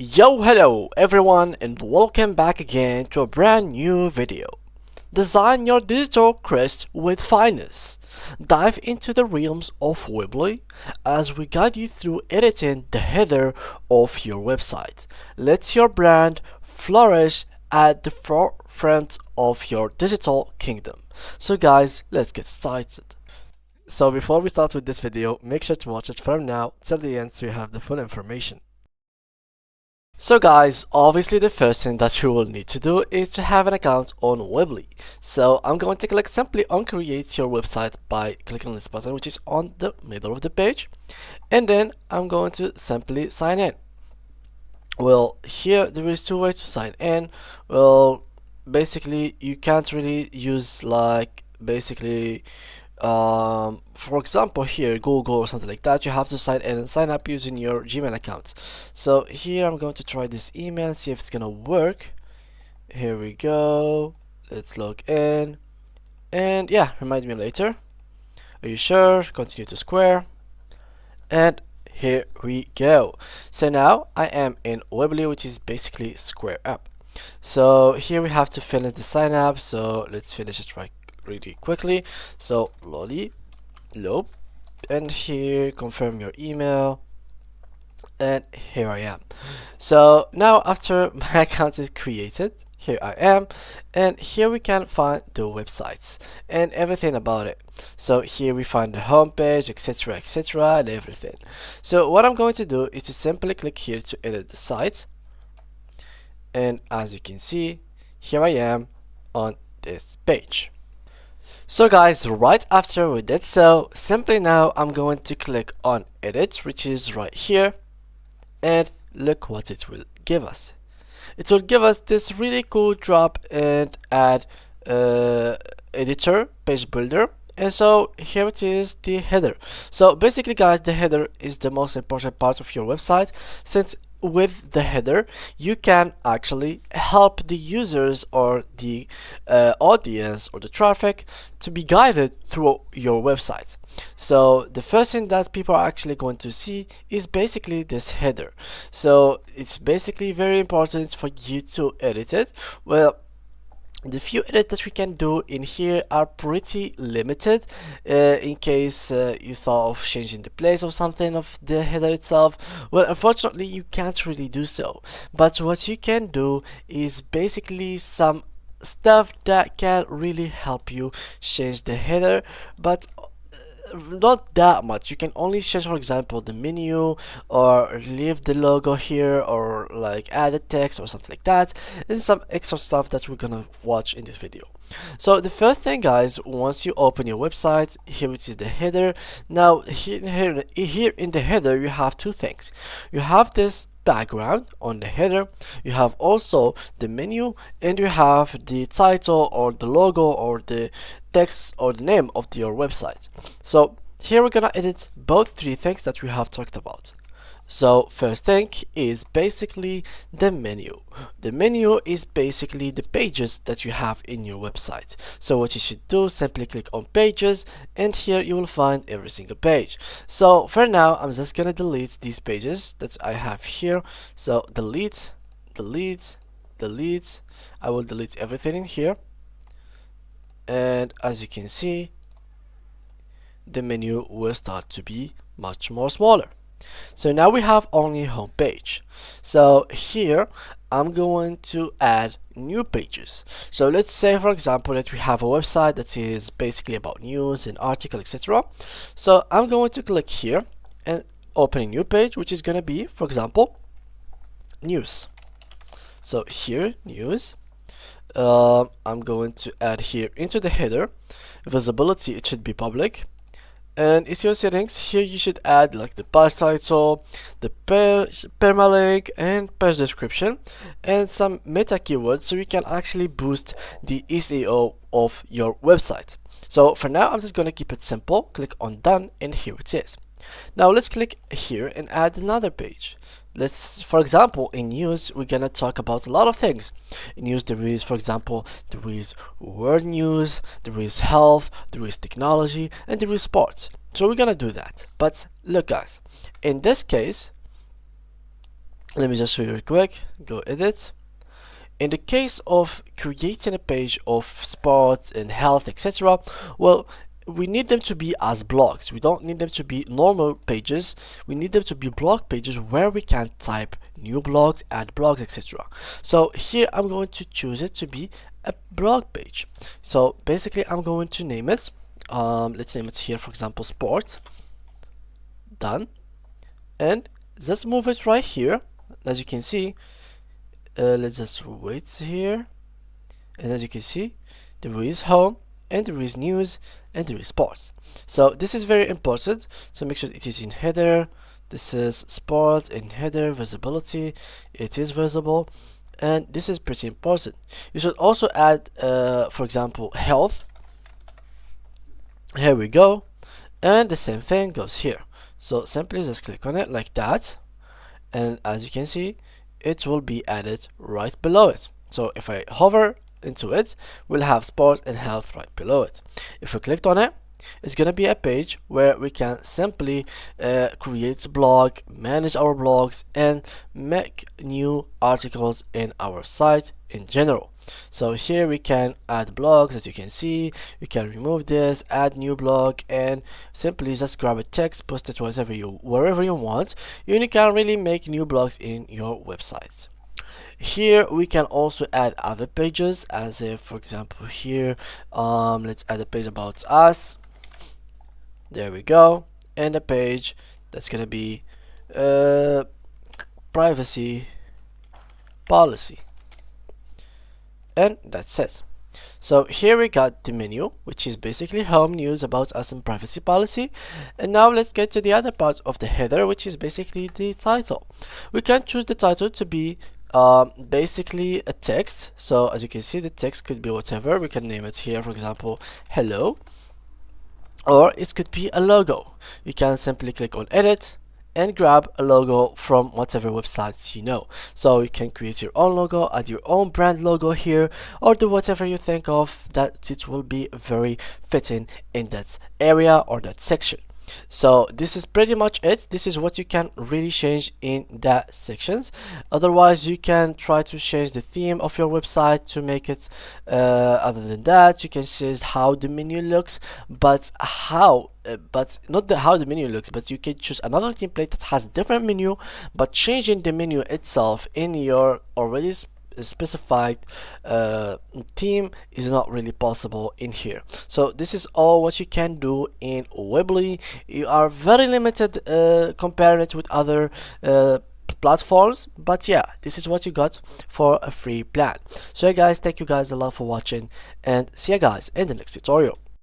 Yo, hello everyone, and welcome back again to a brand new video. Design your digital crest with finesse. Dive into the realms of Weebly as we guide you through editing the header of your website. Let your brand flourish at the forefront of your digital kingdom. So guys, let's get started. So before we start with this video, make sure to watch it from now till the end so you have the full information. So guys, obviously the first thing that you will need to do is to have an account on Weebly. So I'm going to click simply on create your website by clicking on this button, which is on the middle of the page, and then I'm going to simply sign in. Well, here there is two ways to sign in. Well, basically you can't really use for example here Google or something like that. You have to sign in and sign up using your Gmail account. So here I'm going to try this email, see if it's gonna work. Here we go, let's log in, and yeah, remind me later. Are you sure? Continue to square, and here we go. So now I am in Weebly, which is basically Square Up. So here we have to finish the sign up, so let's finish it really quickly. So lolly loop, and here confirm your email, and here I am. So now after my account is created, here I am, and here we can find the websites and everything about it. So here we find the home page, etc, and everything. So what I'm going to do is to simply click here to edit the site, and as you can see, here I am on this page. So guys, right after we did so, simply now I'm going to click on edit, which is right here, and look what it will give us. It will give us this really cool drop and add editor page builder. And so here it is, the header. So basically guys, the header is the most important part of your website, since with the header you can actually help the users or the audience or the traffic to be guided through your website. So the first thing that people are actually going to see is basically this header. So it's basically very important for you to edit it. Well, the few edits that we can do in here are pretty limited. In case you thought of changing the place or something of the header itself, well, unfortunately you can't really do so. But what you can do is basically some stuff that can really help you change the header, but not that much. You can only change, for example, the menu, or leave the logo here, or like add a text or something like that, and some extra stuff that we're gonna watch in this video. So the first thing guys, once you open your website, here it is the header. Now here in the header you have two things. You have this background on the header, you have also the menu, and you have the title or the logo or the text or the name of your website. So here we're gonna edit both three things that we have talked about. So first thing is basically the menu. The menu is basically the pages that you have in your website. So what you should do, simply click on pages, and here you will find every single page. So for now I'm just gonna delete these pages that I have here. So delete. I will delete everything in here, and as you can see, the menu will start to be much more smaller. So now we have only home page. So here I'm going to add new pages. So let's say, for example, that we have a website that is basically about news and article, etc. So I'm going to click here and open a new page, which is going to be, for example, news. So here, news. I'm going to add here into the header visibility, it should be public. And it's your settings. Here you should add like the page title, the permalink, and page description, and some meta keywords so you can actually boost the SEO of your website. So for now I'm just going to keep it simple. Click on done, and here it is. Now let's click here and add another page. Let's, for example, in news we're gonna talk about a lot of things. In news there is, for example, there is world news, there is health, there is technology, and there is sports. So we're gonna do that. But look guys, in this case Let me just show you real quick. Go edit. In the case of creating a page of sports and health, etc., well, we need them to be as blogs. We don't need them to be normal pages. We need them to be blog pages where we can type new blogs, add blogs, etc. So here I'm going to choose it to be a blog page. So basically I'm going to name it. Let's name it here, for example, sport. Done. And just move it right here. As you can see, let's just wait here, and as you can see, there is home, and there is news, and there is sports. So this is very important, so make sure it is in header. This is sport in header, visibility, it is visible, and this is pretty important. You should also add for example, health. Here we go, and the same thing goes here. So simply just click on it like that, and as you can see, it will be added right below it. So if I hover into it, we'll have sports and health right below it. If we clicked on it, it's gonna be a page where we can simply create a blog, manage our blogs, and make new articles in our site in general. So here we can add blogs. As you can see, we can remove this, add new blog, and simply just grab a text, post it wherever you want. You can really make new blogs in your websites. Here we can also add other pages, as if, for example, here let's add a page about us. There we go, and a page that's gonna be privacy policy, and that's it. So here we got the menu, which is basically home, news, about us, and privacy policy. And now let's get to the other part of the header, which is basically the title. We can choose the title to be basically a text. So as you can see, the text could be whatever. We can name it here, for example, hello, or it could be a logo. You can simply click on edit and grab a logo from whatever websites you know. So you can create your own logo, add your own brand logo here, or do whatever you think of that it will be very fitting in that area or that section. So this is pretty much it. This is what you can really change in that sections. Otherwise, you can try to change the theme of your website to make it other than that, you can change how the menu looks, but not how the menu looks, but you can choose another template that has different menu, but changing the menu itself in your already specified theme is not really possible in here. So this is all what you can do in Weebly. You are very limited comparing it with other platforms, but yeah, this is what you got for a free plan. So yeah guys, thank you guys a lot for watching, and see you guys in the next tutorial.